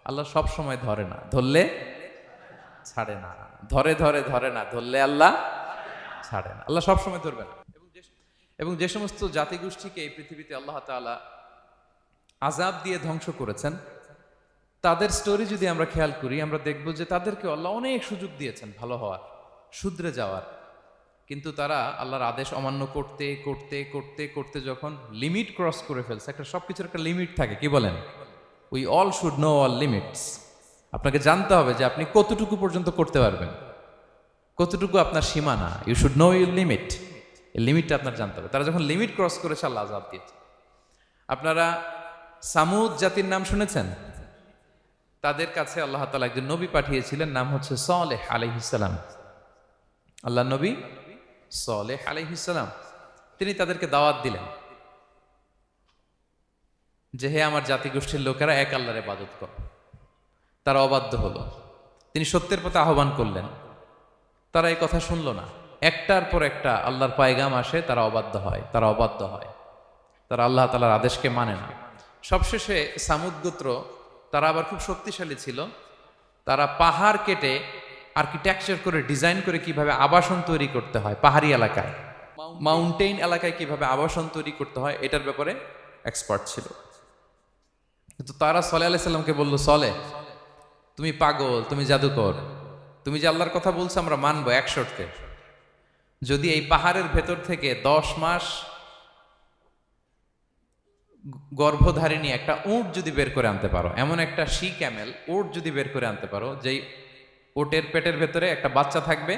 আল্লাহ সব সময় ধরে না, ধরলে ছাড়ে না। ধরে ধরে ধরে না, ধরলে আল্লাহ ছাড়ে না। আল্লাহ সব সময় ধরবে না। এবং যে সমস্ত জাতিগোষ্ঠীকে এই পৃথিবীতে আল্লাহ তাআলা আযাব দিয়ে ধ্বংস করেছেন, তাদের স্টোরি যদি আমরা খেয়াল করি, আমরা দেখব যে তাদেরকে আল্লাহ অনেক সুযোগ দিয়েছেন ভালো হওয়ার, শুধরে যাওয়ার। কিন্তু তারা আল্লাহর আদেশ অমান্য করতে করতে করতে করতে যখন লিমিট ক্রস করে ফেলছে, একটা সবকিছুর একটা লিমিট থাকে, কি বলেন? We all should know all limits. আপনাকে জানতে হবে যে আপনি কতটুকু পর্যন্ত করতে পারবেন, কতটুকু আপনার সীমানা। You should know your limit. এই লিমিটটা আপনার জানতে হবে। তারা যখন লিমিট ক্রস করেছে, আল্লাহ আযাব দিয়েছে। আপনারা সামুদ জাতির নাম শুনেছেন? তাদের কাছে আল্লাহ তাআলা একজন নবী পাঠিয়েছিলেন, নাম হচ্ছে সালেহ আলাইহিস সালাম। আল্লাহ নবী সালেহ আলাইহিস সালাম, তিনি তাদেরকে দাওয়াত দিলেন যে হে আমার জাতিগোষ্ঠীর লোকেরা, এক আল্লাহর ইবাদত করো। তারা অবাধ্য হলো। তিনি সত্যের পথে আহ্বান করলেন, তারা এই কথা শুনলো না। একটার পর একটা আল্লাহর পায়গাম আসে, তারা অবাধ্য হয়, তারা অবাধ্য হয়, তারা আল্লাহ তাআলার আদেশকে মানে না। সবশেষে সামুদ গোত্র, তারা আবার খুব শক্তিশালী ছিল। তারা পাহাড় কেটে আর্কিটেকচার করে ডিজাইন করে কিভাবে আবাসন তৈরি করতে হয় পাহাড়ি এলাকায়, মাউন্টেইন এলাকায় কিভাবে আবাসন তৈরি করতে হয়, এটার ব্যাপারে এক্সপার্ট ছিল। কিন্তু তারা সালেহ আলাইহিস সালামকে বলল, সালেহ তুমি পাগল, তুমি জাদুকর, তুমি যে আল্লাহর কথা বলছো আমরা মানবো এক শর্তে, যদি এই পাহাড়ের ভেতর থেকে 10 মাস গর্ভধারিণী একটা উট যদি বের করে আনতে পারো, এমন একটা শি ক্যামেল উট যদি বের করে আনতে পারো, যেই ওটের পেটের ভেতরে একটা বাচ্চা থাকবে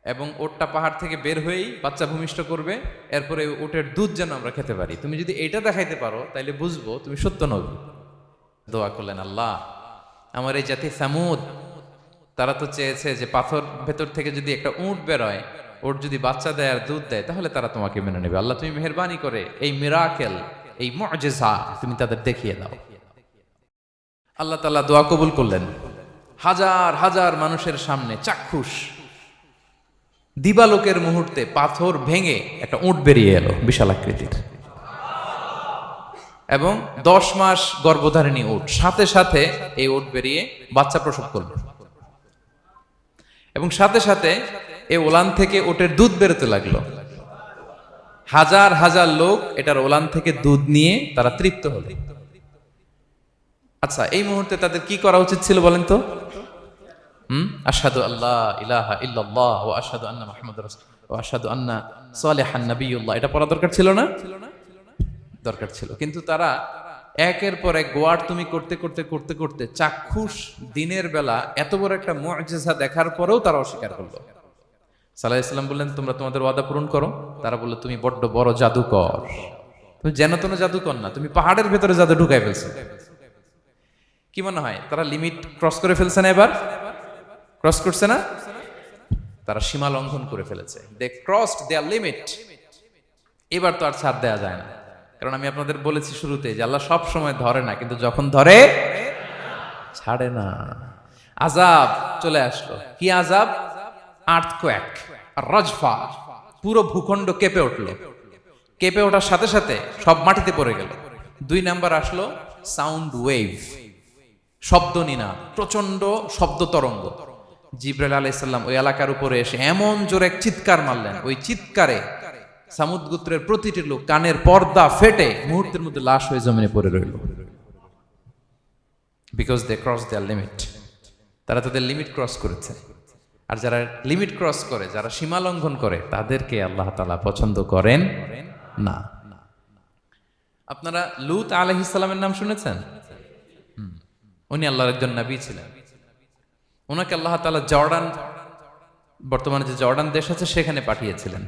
এবং ওটটা পাহাড় থেকে বের হয়েই বাচ্চা ভূমিষ্ঠ করবে, এরপরে ওটের দুধ যেন আমরা খেতে পারি, তুমি যদি এটা দেখাইতে পারো তাইলে বুঝবো তুমি সত্য নবী। দোয়া করলেন, আল্লাহ আমার এই জাতি সামুদ, তারা তো চেয়েছে যে পাথর ভেতর থেকে যদি একটা উট বেরোয়, ওর যদি বাচ্চা দেয় আর দুধ দেয়, তাহলে তারা তোমাকে মেনে নেবে। আল্লাহ তুমি মেহেরবানি করে এই মিরাকেল, এই মুআজিজা তুমি তাদের দেখিয়ে দাও। আল্লাহ তাআলা দোয়া কবুল করলেন। হাজার হাজার মানুষের সামনে চাক্ষুষ দিবালোকের মুহূর্তে পাথর ভেঙে একটা উট বেরিয়ে এলো বিশাল আকৃতির, এবং 10 মাস গর্ভধারিণী উট, সাথে সাথে এই উট বেরিয়ে বাচ্চা প্রসব করলো, এবং সাথে সাথে এই ওলান থেকে উটের দুধ বেরোতে লাগলো। হাজার হাজার লোক এটার ওলান থেকে দুধ নিয়ে তারা তৃপ্ত হলো। আচ্ছা, এই মুহূর্তে তাদের কি করা উচিত ছিল বলেন তো? আশহাদু আল্লা ইলাহা ইল্লাল্লাহ ওয়া আশহাদু আন্না মুহাম্মাদুর রাসূলুল্লাহ ওয়া আশহাদু আন্না সালিহান নাবিয়্যুল্লাহ, এটা পড়া দরকার ছিল না? দরকার ছিল। কিন্তু তারা একের পর এক গোয়ার তুমি করতে করতে করতে করতে চাক্ষুষ দিনের বেলা এত বড় একটা মুআজিজা দেখার পরেও তারা অস্বীকার করলো। সাল্লাল্লাহু আলাইহি ওয়াসাল্লাম বললেন, তোমরা তোমাদের ওয়াদা পূরণ করো। তারা বলল, তুমি বড্ড বড় জাদুকর, তুমি যেন তেন জাদুকর না, তুমি পাহাড়ের ভেতরে জাদু ঢুকাই ফেলছো। কি মনে হয় তারা লিমিট ক্রস করে ফেলছে না? এবার ক্রস করছে না? তারা সীমা লঙ্ঘন করে ফেলেছে। দে ক্রসড দেয়ার লিমিট। এবার তো আর ছাড় দেয়া যায় না, কারণ আমি আপনাদের বলেছি শুরুতে যে আল্লাহ সব সময় ধরে না, কিন্তু যখন ধরে ছাড়ে না। আযাব চলে আসলো। কি আযাব? আর্থকোয়েক, রাজফা, পুরো ভূখণ্ড কেঁপে উঠলো। কেঁপে ওঠার সাথে সাথে সব মাটিতে পড়ে গেল। 2 নাম্বার আসলো সাউন্ড ওয়েভ, শব্দ নিনাদ, প্রচন্ড শব্দ তরঙ্গ। জিবরাইল আলাইহিস সালাম ওই এলাকার উপরে এসে এমন জোরে এক চিৎকার মারলেন, ওই চিৎকারে সামুদ গোত্রের প্রতিটি লোক কানের পর্দা ফেটে মুহূর্তের মধ্যে লাশ হয়ে জমিনে পড়ে রইল। Because they cross their limit. তারা তাদের লিমিট ক্রস করেছে। আর যারা লিমিট ক্রস করে, যারা সীমা লঙ্ঘন করে, তাদেরকে আল্লাহ তাআলা পছন্দ করেন না। আপনারা লূত আলাইহিস সালামের নাম শুনেছেন? উনি আল্লাহর একজন নবী ছিলেন। ওনাকে আল্লাহ তাআলা জর্ডান, বর্তমানে যে জর্ডান দেশ আছে, সেখানে পাঠিয়েছিলেন।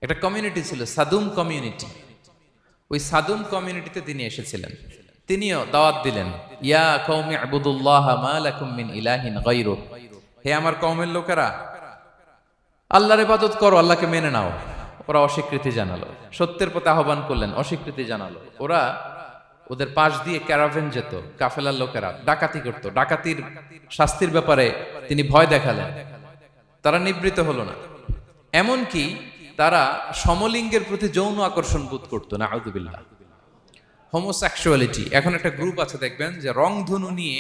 একটা কমিউনিটি ছিল সাদুম কমিউনিটি। ওই সাদুম কমিউনিটিতে তিনি এসেছিলেন। তিনিও দাওয়াত দিলেন, ইয়া কওমি ইবুদুল্লাহ মা লাকুম মিন ইলাহিন গায়রু, হে আমার কওমের লোকেরা, আল্লাহর ইবাদত করো, আল্লাহকে মেনে নাও। ওরা অস্বীকৃতি জানালো। সত্যের পথে আহ্বান করলেন, অস্বীকৃতি জানালো। ওরা, ওদের পাশ দিয়ে ক্যারাভেন যেত, কাফেলার লোকেরা ডাকাতি করত। ডাকাতির শাস্তির ব্যাপারে তিনি ভয় দেখালেন। তারা নিবৃত্ত হলো না। এমনকি তারা সমলিঙ্গের প্রতি যৌন আকর্ষণ বোধ করতো, নাউযুবিল্লাহ। হোমোসেক্সুয়ালিটি। এখন একটা গ্রুপ আছে দেখবেন যে রংধনু নিয়ে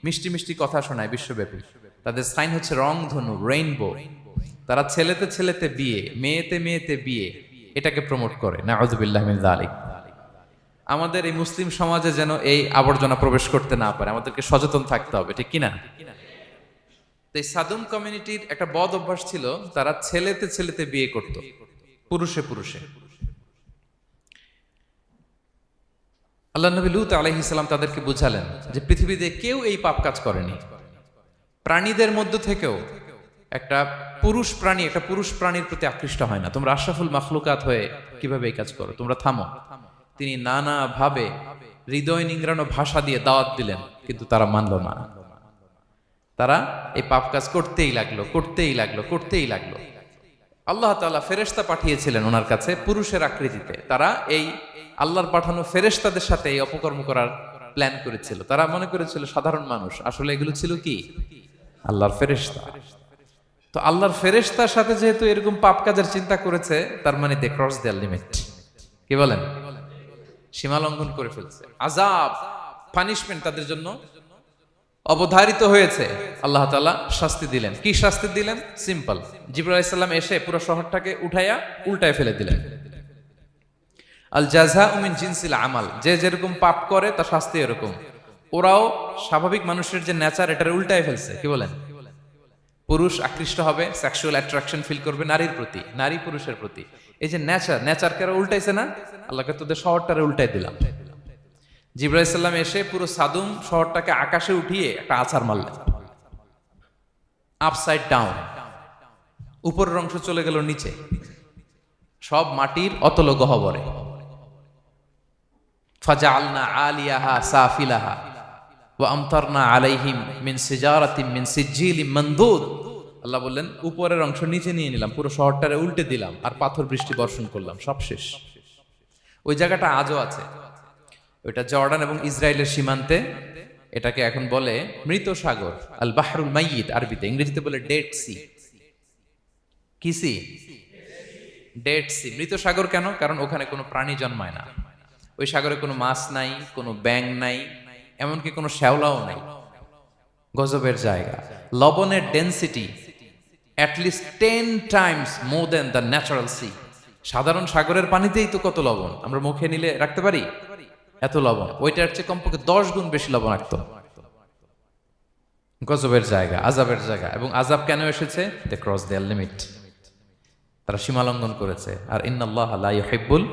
মিষ্টি মিষ্টি কথা শোনায় বিশ্বব্যাপী। তাদের সাইন হচ্ছে রংধনু, রেইনবো। তারা ছেলেতে ছেলেতে বিয়ে, মেয়েতে মেয়েতে বিয়ে, এটাকে প্রমোট করে। নাউযুবিল্লাহ মিন যালিক। আমাদের এই মুসলিম সমাজে যেন এই আবর্জনা প্রবেশ করতে না পারে, আমাদেরকে সচেতন থাকতে হবে, ঠিক কিনা? তো এই সাদুম কমিউনিটির একটা বদ অভ্যাস ছিল, তারা ছেলেতে ছেলেতে বিয়ে করত, পুরুষে পুরুষে। আল্লাহ নবী লূত আলাইহিস সালাম তাদেরকে বুঝালেন যে পৃথিবীতে কেউ এই পাপ কাজ করেনি। প্রাণীদের মধ্য থেকেও একটা পুরুষ প্রাণীর প্রতি আকৃষ্ট হয় না। তোমরা আশরাফুল মাখলুকাত হয়ে কিভাবে এই কাজ করো? তোমরা থামো। তিনি নানা ভাবে হৃদয় নিংড়ানো ভাষা দিয়ে দাওয়াত দিলেন, কিন্তু তারা মানল না। তারা এই পাপ কাজ করতেই লাগলো। আল্লাহ তাআলা ফেরেশতা পাঠিয়েছিলেন ওনার কাছে পুরুষের আকৃতিতে। তারা এই আল্লাহর পাঠানো ফেরেশতাদের সাথে এই অপকর্ম করার প্ল্যান করেছিল। তারা মনে করেছিল সাধারণ মানুষ, আসলে এগুলো ছিল কি? আল্লাহর ফেরেশতা। তো আল্লাহর ফেরেশতার সাথে যেহেতু এরকম পাপ কাজের চিন্তা করেছে, তার মানে দে ক্রস দেয়ার লিমিট। কি বলেন? সীমা লঙ্ঘন করে ফেলছে। আযাব, পানিশমেন্ট তাদের জন্য অবধারিত হয়েছে। আল্লাহ তাআলা শাস্তি দিলেন। কি শাস্তি দিলেন? সিম্পল। জিবরাইল আলাইহিস সালাম এসে পুরো শহরটাকে উঠাইয়া উল্টায় ফেলে দিলেন। আল জাযাউ মিন জিনসিল আমাল, যে যেরকম পাপ করে তার শাস্তি এরকম। ওরাও স্বাভাবিক মানুষের যে নেচার, এটার উল্টায় ফেলছে। কি বলেন? পুরুষ আকৃষ্ট হবে, সেক্সুয়াল অ্যাট্রাকশন ফিল করবে নারীর প্রতি, নারী পুরুষের প্রতি। এই যে নেচারকে উল্টাইছে না, আল্লাহকে তোদের শহরটারে উল্টাই দিলাম। জিবরাইল আলাইহিস সালাম এসে পুরো সাদুম শহরটাকে আকাশে উঠিয়ে একটা আছাড় মারলেন, আপসাইড ডাউন। উপরের অংশ চলে গেল নিচে, সব মাটির অতল গহ্বরে। ফাজআলনা আলিয়াহা সাফিলাহা ওয়া আমতারনা আলাইহিম মিন সিজারাতিন মিন সিজিলিম মানদুদ। আল্লাহ বললেন উপরের অংশ নিচে নিয়ে নিলাম, পুরো শহরটারে উল্টে দিলাম, আর পাথর বৃষ্টি বর্ষণ করলাম, সব শেষ। ওই জায়গাটা আজও আছে, ওইটা জর্ডান এবং ইসরায়েলের সীমান্তে। এটাকে এখন বলে মৃত সাগর, আল বাহরুল মাইয়িত আরবিতে, ইংরেজিতে বলে ডেড সি। কি সি? Dead sea. মৃত সাগর কেন? কারণ ওখানে কোনো প্রাণী জন্মায় না। ওই সাগরে কোনো মাছ নাই, কোনো ব্যাঙ নাই, এমনকি কোনো শ্যাওলাও নাই। গজবের জায়গা। লবণের density at least 10 times more than the natural sea. সাধারণ সাগরের পানিতেই তো কত লবণ, আমরা মুখে নিলে রাখতে পারি এত লবণ। ওইটার চেয়ে কমপক্ষে 10 গুণ বেশি লবণাক্ত। গজবের জায়গা, আযাবের জায়গা। এবং আযাব কেন এসেছে? They cross their limit. তারা সীমা লঙ্ঘন করেছে। আর ইন্নাল্লাহা লা ইউহিব্বুল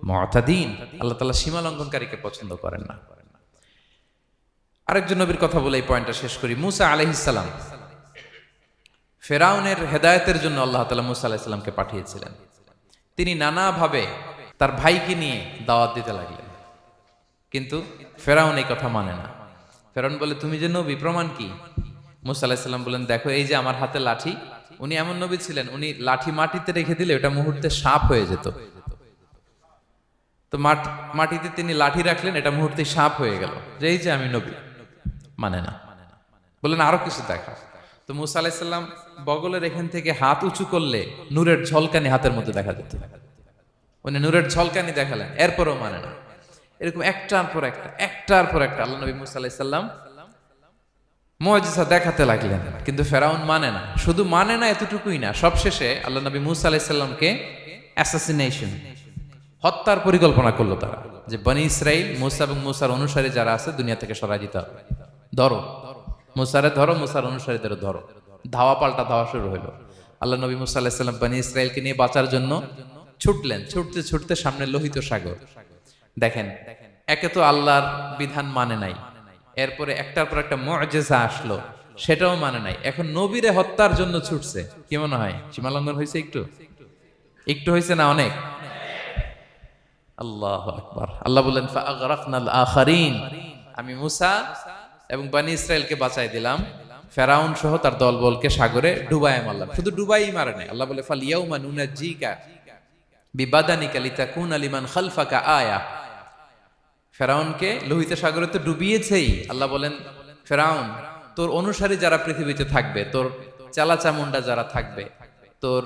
মুতাদিন, আল্লাহ তাআলা সীমা লঙ্ঘনকারীকে পছন্দ করেন না। আরেকজন নবীর কথা বলে এই পয়েন্টটা শেষ করি। মুসা আলাইহিস সালাম, ফেরাউনের হেদায়েতের জন্য আল্লাহ তাআলা মুসা আলাইহিস সালামকে পাঠিয়েছিলেন। তিনি নানাভাবে তার ভাইকে নিয়ে দাওয়াত দিতে লাগলেন, কিন্তু ফেরাউন এই কথা মানে না। ফেরাউন বলে তুমি যে নবী, প্রমাণ কি? মুসা আলাইহিস সালাম বলেন দেখো এই যে আমার হাতে লাঠি। উনি এমন নবী ছিলেন, উনি লাঠি মাটিতে রেখে দিলে ওটা মুহূর্তে সাপ হয়ে যেত। তো মাটিতে তিনি লাঠি রাখলেন, এটা মুহূর্তে সাপ হয়ে গেল, যে এই যে আমি নবী। মানে না, বললেন আরো কিছু দেখা। তো মুসা আলাইহিস সালাম বগলের এখান থেকে হাত উঁচু করলে নূরের ঝলকানি হাতের মধ্যে দেখা যেত। উনি নূরের ঝলকানি দেখালেন, এরপরও মানে না। এরকম একটার পর একটা আল্লাহ নবী মুসা আলাইহিস সালাম মুআজিজা দেখাতে লাগলেন, কিন্তু ফেরাউন মানে না। শুধু মানে না এতটুকুই না, সবশেষে আল্লাহ নবী মুসা আলাইহিস সালামকে অ্যাসাসিনেশন, হত্যার পরিকল্পনা করলো তারা, যে বনি ইসরাইল, মুসা এবং মুসার অনুসারী যারা আছে দুনিয়া থেকে সরাই দিতে হবে। ধরো মুসারে, ধরো মুসার অনুসারীদের ধরো। ধাওয়া পাল্টা ধাওয়া শুরু হলো। আল্লাহ নবী মুসা আলাইহিস সালাম বনি ইসরাইলকে নিয়ে বাঁচার জন্য ছুটলেন। ছুটতে ছুটতে সামনে লোহিত সাগর। দেখেন, একে তো আল্লাহর বিধান মানে নাই, এরপরে একটার পর একটা মুআজিজা আসলো, সেটাও মানে নাই। এখন নবীরে হত্যার জন্য ছুটছে। কি মনে হয় সীমা লঙ্ঘন হয়েছে? একটু হয়েছে না অনেক? আল্লাহু আকবার। আল্লাহ বলেন ফাআগরাকনাল আখারিন, আমি মুসা এবং বনি ইসরাইলকে বাঁচাই দিলাম, ফেরাউন সহ তার দলবলকে সাগরে ডুবাই মারলাম। শুধু ডুবাই মারে নাই, আল্লাহ বলে ফালিয়াউমা নুনাজ্জিকা বিবাদানিকা লিতাকুনা লিমান খালফাকা আয়া। ফেরাউনকে লোহিত সাগরে তো ডুবিয়েছেই। আল্লাহ বলেন ফেরাউন, তোর অনুসারী যারা পৃথিবীতে থাকবে, তোর চালাচামুন্ডা যারা থাকবে, তোর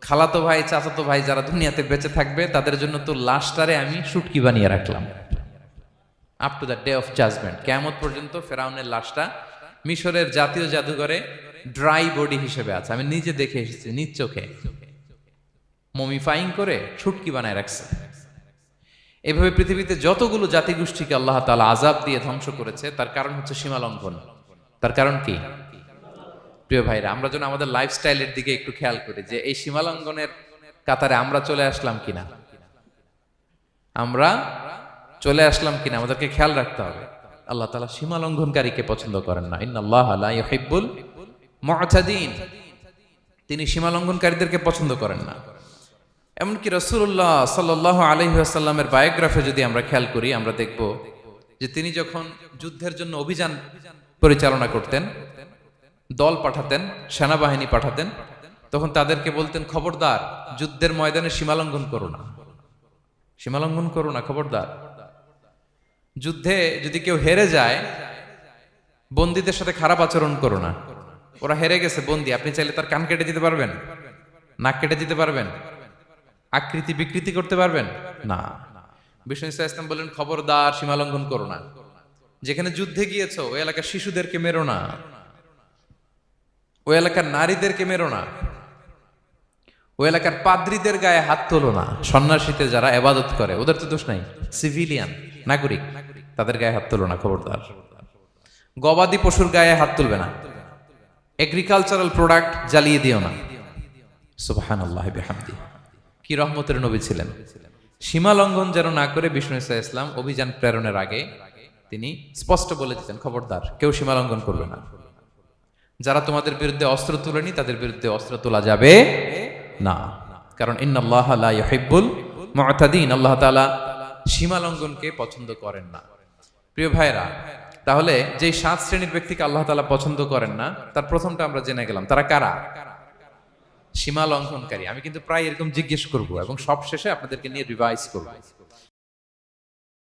খালাতো ভাই চাচাতো ভাই যারা দুনিয়াতে বেঁচে থাকবে তাদের জন্য তো লাশটারে আমি শুটকি বানিয়ে রাখলাম up to the day of judgment. কিয়ামত পর্যন্ত ফেরাউনের লাশটা মিশরের জাতীয় জাদুঘরে ড্রাই বডি হিসেবে আছে। আমি নিজে দেখে এসেছি নিজ চোখে, মমিফাইং করে শুটকি বানায় রাখছে। এভাবে পৃথিবীতে যতগুলো জাতিগোষ্ঠীকে আল্লাহ তাআলা আযাব দিয়ে ধ্বংস করেছে তার কারণ হচ্ছে সীমা লঙ্ঘন। তার কারণ কি? প্রিয় ভাইরা, আমরা যেন আমাদের লাইফস্টাইলের দিকে একটু খেয়াল করি যে এই সীমা লঙ্ঘনের কাতারে আমরা চলে আসলাম কিনা, আমরা চলে আসলাম কিনা আমাদেরকে খেয়াল রাখতে হবে। আল্লাহ তাআলা সীমা লঙ্ঘনকারীকে পছন্দ করেন না। ইন্নাল্লাহা লা ইউহিব্বুল মু'তাদিন, তিনি সীমা লঙ্ঘনকারীদেরকে পছন্দ করেন না। এমনকি রাসূলুল্লাহ সাল্লাল্লাহু আলাইহি ওয়াসাল্লামের বায়োগ্রাফি যদি আমরা খেয়াল করি, আমরা দেখব যে তিনি যখন যুদ্ধের জন্য অভিযান পরিচালনা করতেন, দল পাঠাতেন, সেনাবাহিনী পাঠাতেন, তখন তাদেরকে বলতেন, খবরদার যুদ্ধের ময়দানে সীমালঙ্ঘন করো না, সীমালঙ্ঘন করো না, খবরদার। যুদ্ধে যদি কেউ হেরে যায়, বন্দীদের সাথে খারাপ আচরণ করো না। ওরা হেরে গেছে বন্দী, আপনি চাইলে তার কান কেটে দিতে পারবেন, নাক কেটে দিতে পারবেন, আকৃতি বিকৃতি করতে পারবেন না। বিষ্ণু ইসলাম বললেন, খবরদার সীমালঙ্ঘন করো না। যেখানে যুদ্ধে গিয়েছো ওই এলাকার শিশুদেরকে মেরো না, ওই এলাকার নারীদেরকে মেরো না, ওই এলাকার পাদ্রীদের গায়ে হাত তোলো না। সন্ন্যাসীতে যারা ইবাদত করে ওদের তো দোষ নাই, সিভিলিয়ান নাগরিক, তাদের গায়ে হাত তোলো না, খবরদার। গবাদি পশুর গায়ে হাত তুলবে না, এগ্রিকালচারাল প্রোডাক্ট জ্বালিয়ে দিও না। সুবহানাল্লাহ বিহামদি, কি রহমতের নবী ছিলেন। সীমা লঙ্ঘন যেন না করে বিষ্ণু ইসলাম অভিযান প্রেরণের আগে তিনি স্পষ্ট বলে দিতেন, খবরদার কেউ সীমা লঙ্ঘন করবে না। যারা তোমাদের বিরুদ্ধে অস্ত্র তুলেনি তাদের বিরুদ্ধে অস্ত্র তোলা যাবে না, কারণ ইন্নাল্লাহা লা ইউহিব্বুল মু'তাদিন, আল্লাহ তাআলা সীমা লঙ্ঘনকে পছন্দ করেন না। প্রিয় ভাইরা, তাহলে যেই 7 শ্রেণীর ব্যক্তিকে আল্লাহ তাআলা পছন্দ করেন না, তার প্রথমটা আমরা জেনে গেলাম, তারা কারা? সীমা লঙ্ঘনকারী। আমি কিন্তু প্রায় এরকম জিজ্ঞেস করব এবং সব শেষে আপনাদেরকে নিয়ে রিভাইজ করব।